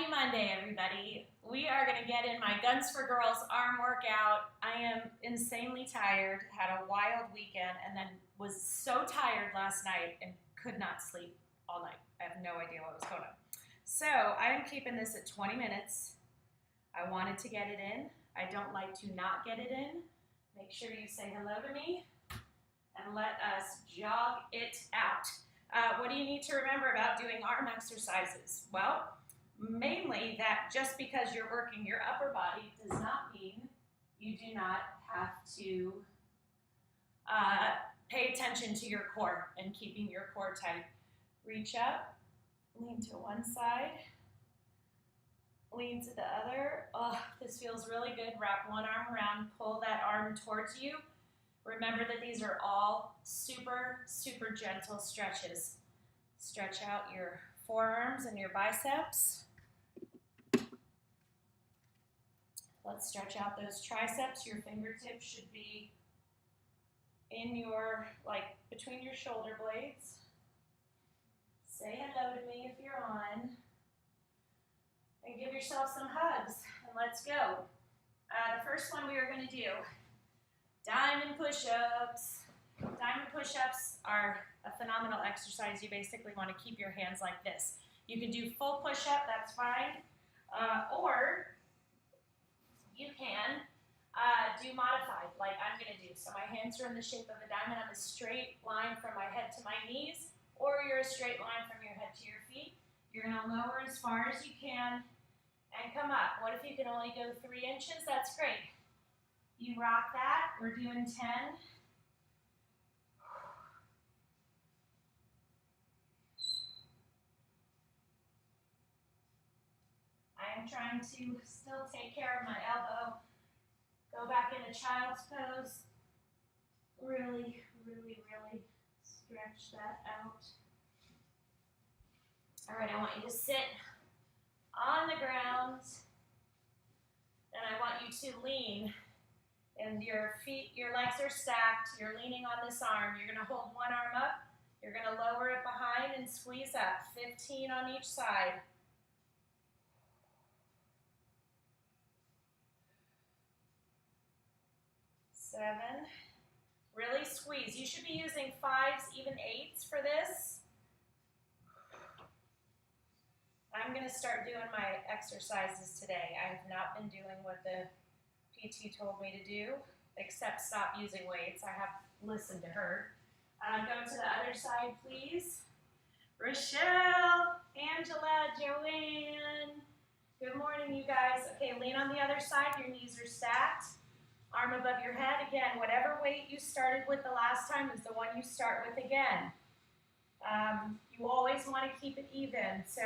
Happy Monday, everybody. We are going to get in my Guns for Girls arm workout. I am insanely tired, had a wild weekend, and then was so tired last night and could not sleep all night. I have no idea what was going on. So I am keeping this at 20 minutes. I wanted to get it in. I don't like to not get it in. Make sure you say hello to me and let us jog it out. What do you need to remember about doing arm exercises? Well, mainly that just because you're working your upper body does not mean you do not have to pay attention to your core and keeping your core tight. Reach up, lean to one side, lean to the other. Oh, this feels really good. Wrap one arm around, pull that arm towards you. Remember that these are all super, super gentle stretches. Stretch out your forearms and your biceps. Let's stretch out those triceps. Your fingertips should be in your, between your shoulder blades. Say hello to me if you're on. And give yourself some hugs. And let's go. The first one we are going to do, diamond push-ups. Diamond push-ups are a phenomenal exercise. You basically want to keep your hands like this. You can do full push-up, that's fine. Or you can do modified, like I'm going to do. So my hands are in the shape of a diamond. I'm a straight line from my head to my knees, or you're a straight line from your head to your feet. You're going to lower as far as you can and come up. What if you can only go 3 inches? That's great. You rock that. We're doing 10. I am trying to still take care of my elbow. Go back into child's pose. Really, really, really stretch that out. All right, I want you to sit on the ground, and I want you to lean. And your feet, your legs are stacked. You're leaning on this arm. You're going to hold one arm up. You're going to lower it behind and squeeze up. 15 on each side. 7. Really squeeze. You should be using 5s, even 8s for this. I'm going to start doing my exercises today. I have not been doing what the PT told me to do, except stop using weights. I have listened to her. Go to the other side, please. Rochelle, Angela, Joanne. Good morning, you guys. Okay, lean on the other side. Your knees are stacked. Arm above your head. Again, whatever weight you started with the last time is the one you start with again. You always want to keep it even. So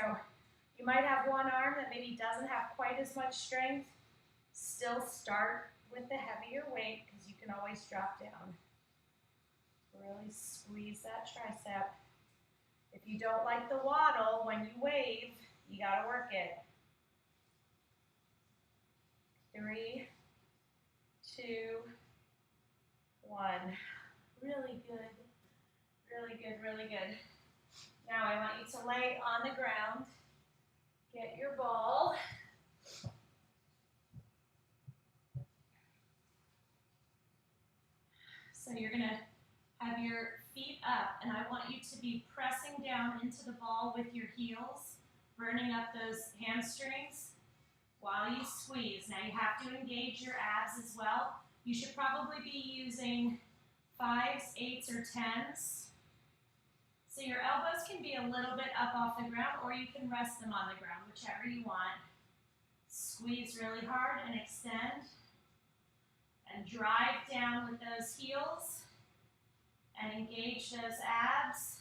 you might have one arm that maybe doesn't have quite as much strength. Still start with the heavier weight because you can always drop down. Really squeeze that tricep. If you don't like the waddle when you wave, you got to work it. 3, 2, 1. Really good. Really good, really good. Now I want you to lay on the ground. Get your ball. So you're going to have your feet up, and I want you to be pressing down into the ball with your heels, burning up those hamstrings while you squeeze. Now you have to engage your abs as well. You should probably be using 5s, 8s, or 10s. So your elbows can be a little bit up off the ground, or you can rest them on the ground, whichever you want. Squeeze really hard and extend. And drive down with those heels and engage those abs.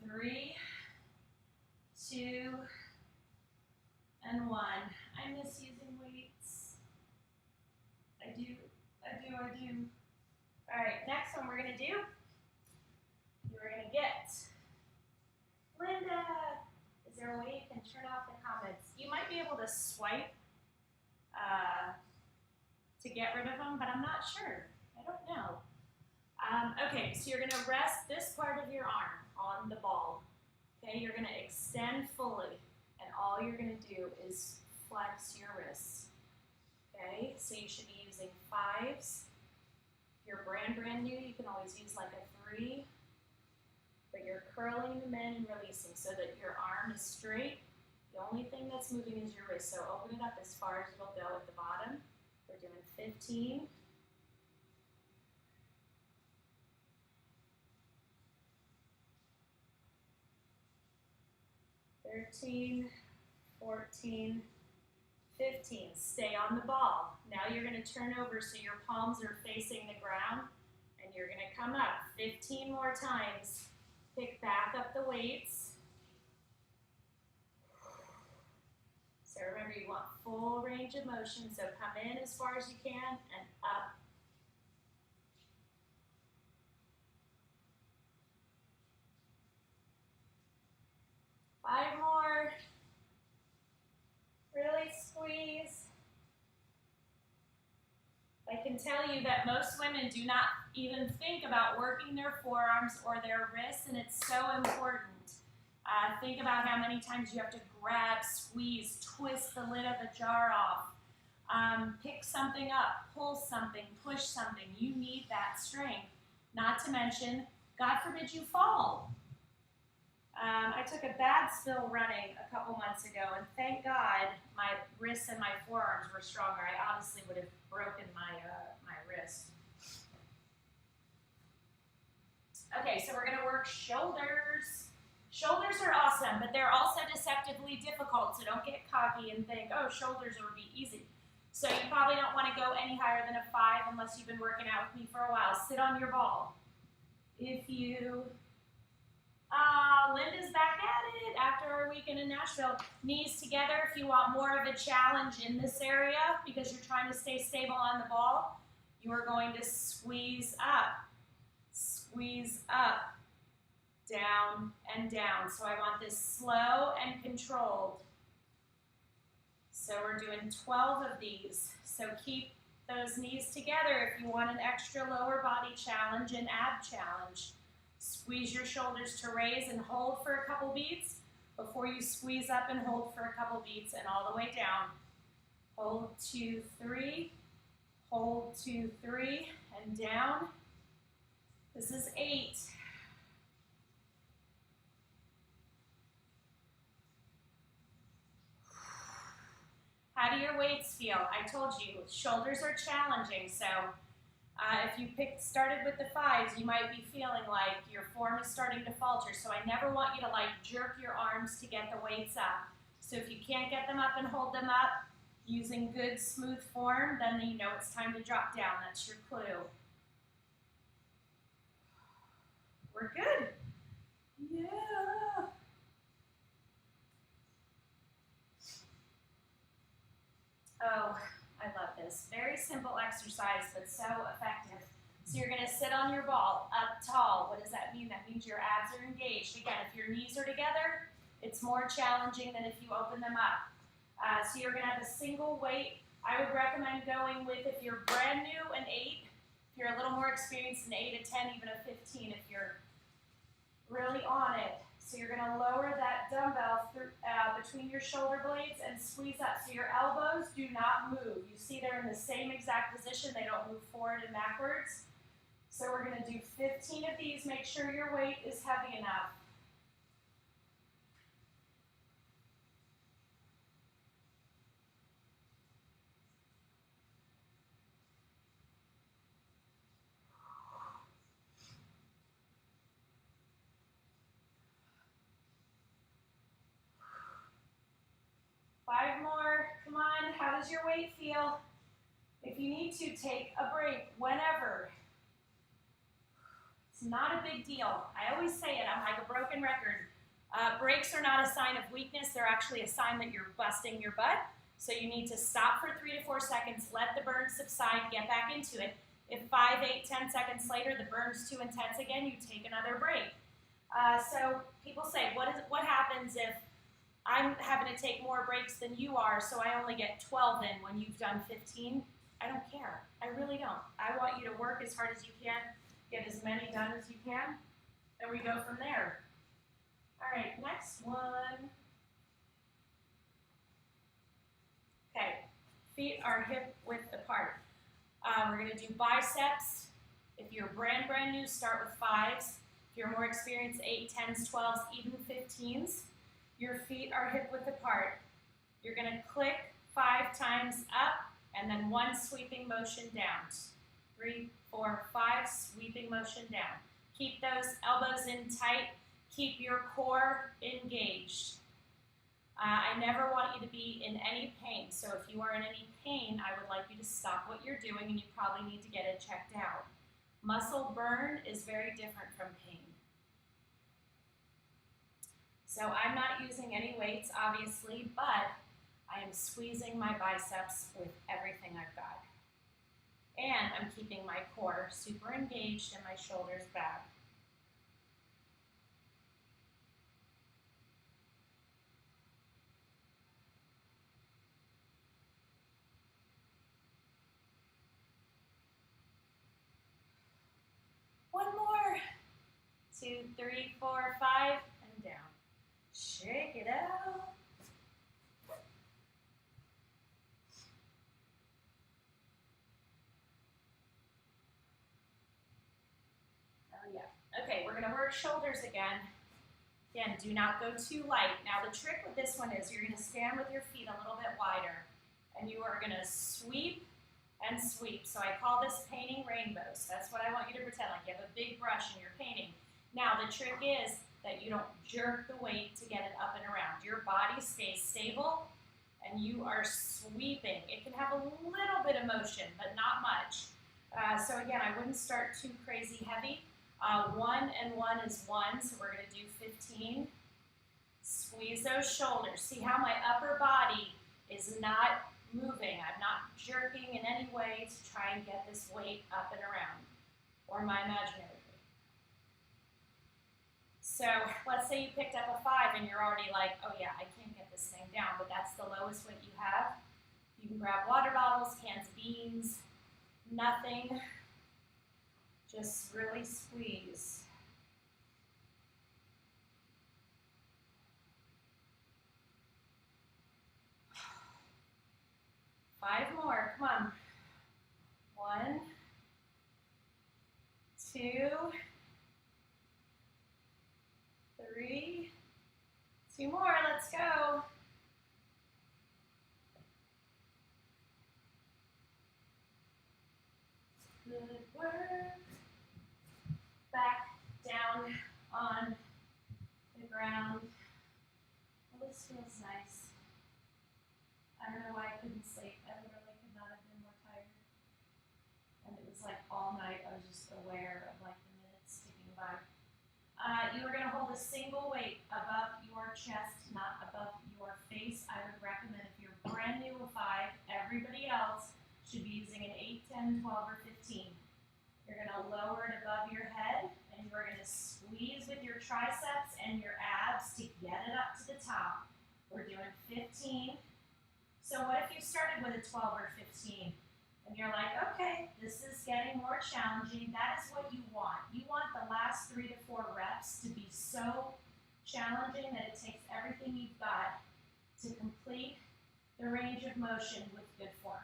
Three, 2, and 1. I miss using weights. I do. All right, next one we're going to do, you're going to get, Linda, is there a way you can turn off the comments? You might be able to swipe to get rid of them, but I'm not sure. I don't know. Okay, so you're gonna rest this part of your arm on the ball. Okay, you're gonna extend fully, and all you're gonna do is flex your wrists. Okay, so you should be using 5s. If you're brand new, you can always use like a 3, but you're curling them in and releasing so that your arm is straight. The only thing that's moving is your wrist, so open it up as far as it'll go at the bottom. We're doing 15. 13, 14, 15. Stay on the ball. Now you're going to turn over so your palms are facing the ground, and you're going to come up 15 more times. Pick back up the weights. So remember, you want full range of motion, so come in as far as you can and up. Five more. Really squeeze. I can tell you that most women do not even think about working their forearms or their wrists, and it's so important. Think about how many times you have to grab, squeeze, twist the lid of a jar off, pick something up, pull something, push something. You need that strength. Not to mention, God forbid you fall. I took a bad spill running a couple months ago, and thank God my wrists and my forearms were stronger. I honestly would have broken my wrist. Okay, so we're going to work shoulders. Shoulders are awesome, but they're also deceptively difficult, so don't get cocky and think, oh, shoulders would be easy. So you probably don't want to go any higher than a 5 unless you've been working out with me for a while. Sit on your ball. If you... Linda's back at it after our weekend in Nashville. Knees together if you want more of a challenge in this area because you're trying to stay stable on the ball. You are going to squeeze up, down and down. So I want this slow and controlled. So we're doing 12 of these. So keep those knees together if you want an extra lower body challenge and ab challenge. Squeeze your shoulders to raise and hold for a couple beats before you squeeze up and hold for a couple beats and all the way down. Hold 2, 3, hold 2, 3, and down. This is 8. How do your weights feel? I told you, shoulders are challenging, so if you started with the 5s, you might be feeling like your form is starting to falter. So I never want you to like jerk your arms to get the weights up. So if you can't get them up and hold them up using good smooth form, then you know it's time to drop down. That's your clue. We're good. Yeah. Oh, I love this. Very simple exercise, but so effective. So you're going to sit on your ball, up tall. What does that mean? That means your abs are engaged. Again, if your knees are together, it's more challenging than if you open them up. So you're going to have a single weight. I would recommend going with, if you're brand new, an 8. If you're a little more experienced, an 8, a 10, even a 15 if you're really on it. So you're going to lower that dumbbell between your shoulder blades and squeeze up. So your elbows do not move. You see they're in the same exact position. They don't move forward and backwards. So we're going to do 15 of these. Make sure your weight is heavy enough. Five more. Come on. How does your weight feel? If you need to, take a break whenever. It's not a big deal. I always say it. I'm like a broken record. Breaks are not a sign of weakness. They're actually a sign that you're busting your butt. So you need to stop for 3 to 4 seconds, let the burn subside, get back into it. If 5, 8, 10 seconds later the burn's too intense again, you take another break. So people say, what happens if I'm having to take more breaks than you are, so I only get 12 in when you've done 15? I don't care. I really don't. I want you to work as hard as you can. Get as many done as you can, and we go from there. All right, next one. Okay, feet are hip width apart. We're going to do biceps. If you're brand new, start with 5s. If you're more experienced, 8, 10s, 12s, even 15s. Your feet are hip width apart. You're going to click 5 times up, and then 1 sweeping motion down. 3, 4, 5, sweeping motion down. Keep those elbows in tight. Keep your core engaged. I never want you to be in any pain, so if you are in any pain, I would like you to stop what you're doing, and you probably need to get it checked out. Muscle burn is very different from pain. So I'm not using any weights, obviously, but I am squeezing my biceps with everything I've got. And I'm keeping my core super engaged and my shoulders back. One more. 2, 3, 4, 5, and down. Shake it out. Oh yeah. Okay, we're gonna work shoulders again. Again, do not go too light. Now the trick with this one is you're gonna stand with your feet a little bit wider, and you are gonna sweep and sweep. So I call this painting rainbows. That's what I want you to pretend, like you have a big brush and you're painting. Now the trick is that you don't jerk the weight to get it up and around. Your body stays stable and you are sweeping. It can have a little bit of motion, but not much. So again, I wouldn't start too crazy heavy. 1 and 1 is 1, so we're gonna do 15. Squeeze those shoulders. See how my upper body is not moving. I'm not jerking in any way to try and get this weight up and around, or my imaginary weight. So let's say you picked up a 5 and you're already like, oh yeah, I can't get this thing down, but that's the lowest weight you have. You can grab water bottles, cans of beans, nothing. Just really squeeze. Five more, come on. 1, 2, 3, 2 more, let's go. Good work. Back down on the ground. Well, this feels nice. I don't know why I couldn't sleep. I literally could not have been more tired. And it was like all night I was just aware of like the minutes ticking by. You are going to hold a single weight above your chest, not above your face. I would recommend if you're brand new with 5, everybody else should be using an 8, 10, 12, or 15. You're going to lower it above your head, and you're going to squeeze with your triceps and your abs to get it up to the top. We're doing 15. So what if you started with a 12 or 15? And you're like, okay, this is getting more challenging. That is what you want. You want the last 3 to 4 reps to be so challenging that it takes everything you've got to complete the range of motion with good form.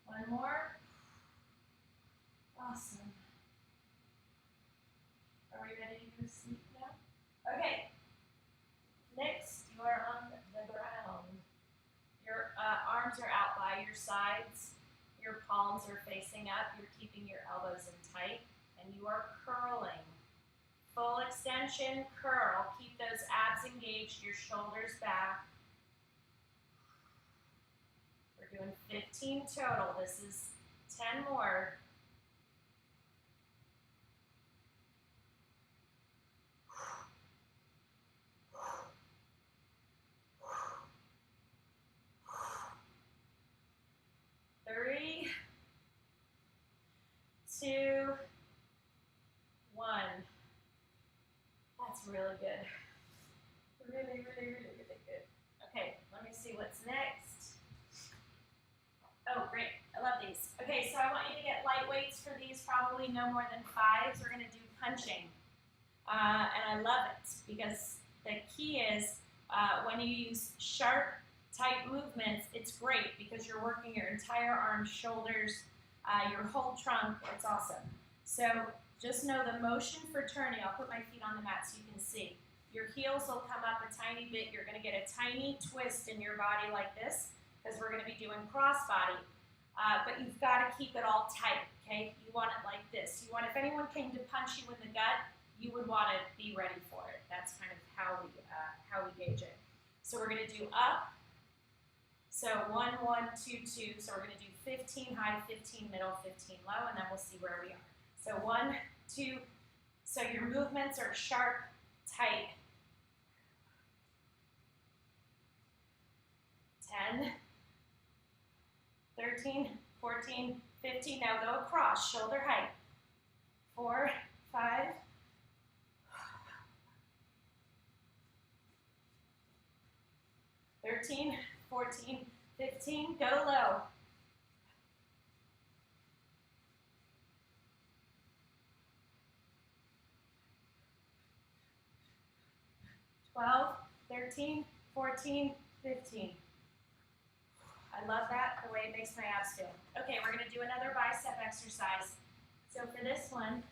One more. Awesome. Are we ready to go to sleep now? Okay. Next, you are on the ground. Your arms are out by your sides. Your palms are facing up. You're keeping your elbows in tight. And you are curling. Full extension, curl. Keep those abs engaged, your shoulders back. We're doing 15 total. This is 10 more. really good. Really, really, really, really good. Okay, let me see what's next. Oh, great. I love these. Okay, so I want you to get light weights for these, probably no more than 5s. We're going to do punching. And I love it because the key is when you use sharp, tight movements, it's great because you're working your entire arms, shoulders, your whole trunk. It's awesome. So just know the motion for turning. I'll put my feet on the mat so you can see. Your heels will come up a tiny bit. You're going to get a tiny twist in your body like this because we're going to be doing crossbody. But you've got to keep it all tight, okay? You want it like this. You want, if anyone came to punch you in the gut, you would want to be ready for it. That's kind of how we gauge it. So we're going to do up. So 1, 1, 2, 2. So we're going to do 15 high, 15 middle, 15 low, and then we'll see where we are. So 1, 2. So your movements are sharp, tight. 10, 13, 14, 15. Now go across, shoulder height. 4, 5. 13, 14, 15. Go low. 12, 13, 14, 15. I love that, the way it makes my abs feel. Okay, we're going to do another bicep exercise. So for this one,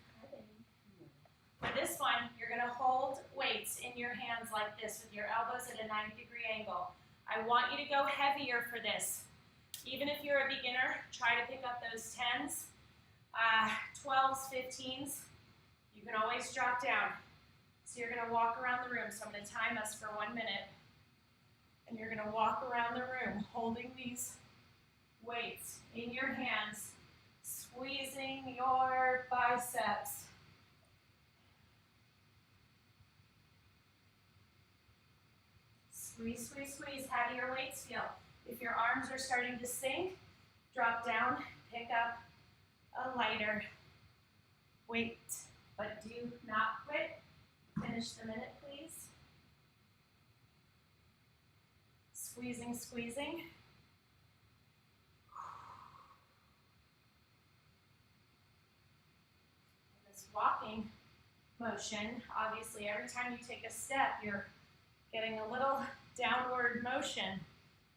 you're going to hold weights in your hands like this with your elbows at a 90-degree angle. I want you to go heavier for this. Even if you're a beginner, try to pick up those 10s, 12s, 15s. You can always drop down. So you're going to walk around the room. So I'm going to time us for 1 minute. And you're going to walk around the room holding these weights in your hands, squeezing your biceps. Squeeze, squeeze, squeeze. How do your weights feel? If your arms are starting to sink, drop down, pick up a lighter weight. But do not quit. Finish the minute, please. Squeezing, squeezing. This walking motion, obviously every time you take a step, you're getting a little downward motion.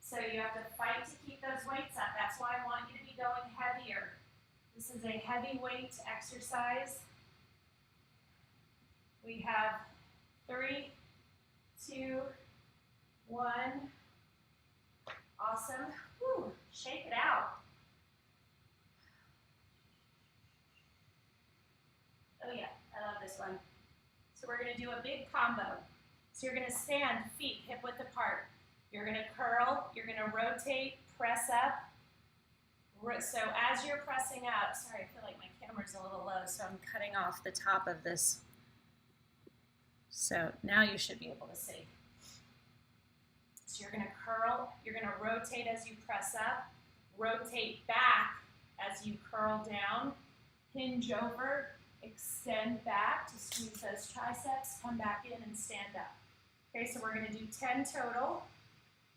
So you have to fight to keep those weights up. That's why I want you to be going heavier. This is a heavy weight exercise. We have 3, 2, 1. Awesome. Whew. Shake it out. Oh yeah, I love this one. So we're going to do a big combo. So you're going to stand, feet hip width apart. You're going to curl, you're going to rotate, press up. So as you're pressing up, sorry, I feel like my camera's a little low, so I'm cutting off the top of this. So now you should be able to see. So you're going to curl, you're going to rotate as you press up, rotate back as you curl down, hinge over, extend back to squeeze those triceps, come back in and stand up. Okay, so we're going to do 10 total.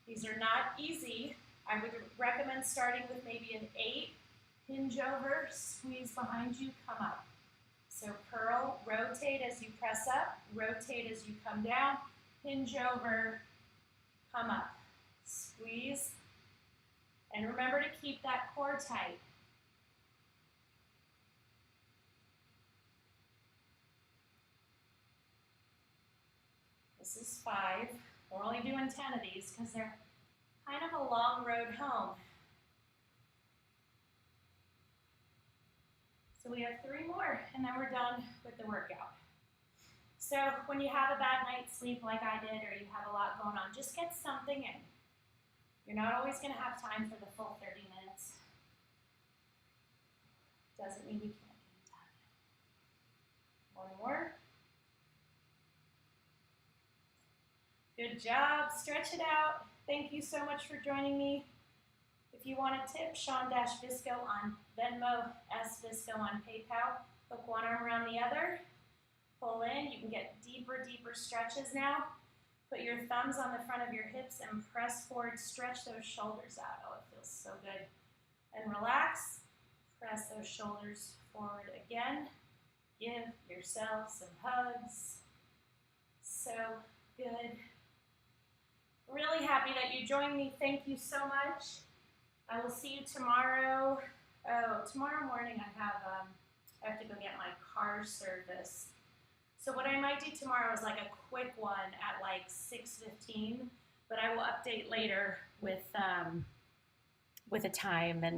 These are not easy. I would recommend starting with maybe an 8, hinge over, squeeze behind you, come up. So curl, rotate as you press up, rotate as you come down, hinge over, come up, squeeze, and remember to keep that core tight. This is 5. We're only doing 10 of these because they're kind of a long road home. So we have 3 more, and then we're done with the workout. So when you have a bad night's sleep like I did, or you have a lot going on, just get something in. You're not always going to have time for the full 30 minutes. Doesn't mean you can't get it done. 1 more. Good job. Stretch it out. Thank you so much for joining me. If you want a tip, Sean-Visco on Venmo, S Visco on PayPal. Hook one arm around the other. Pull in. You can get deeper, deeper stretches now. Put your thumbs on the front of your hips and press forward. Stretch those shoulders out. Oh, it feels so good. And relax. Press those shoulders forward again. Give yourself some hugs. So good. Really happy that you joined me. Thank you so much. I will see you tomorrow. Oh, tomorrow morning I have to go get my car serviced. So what I might do tomorrow is like a quick one at like 6:15, but I will update later with a time and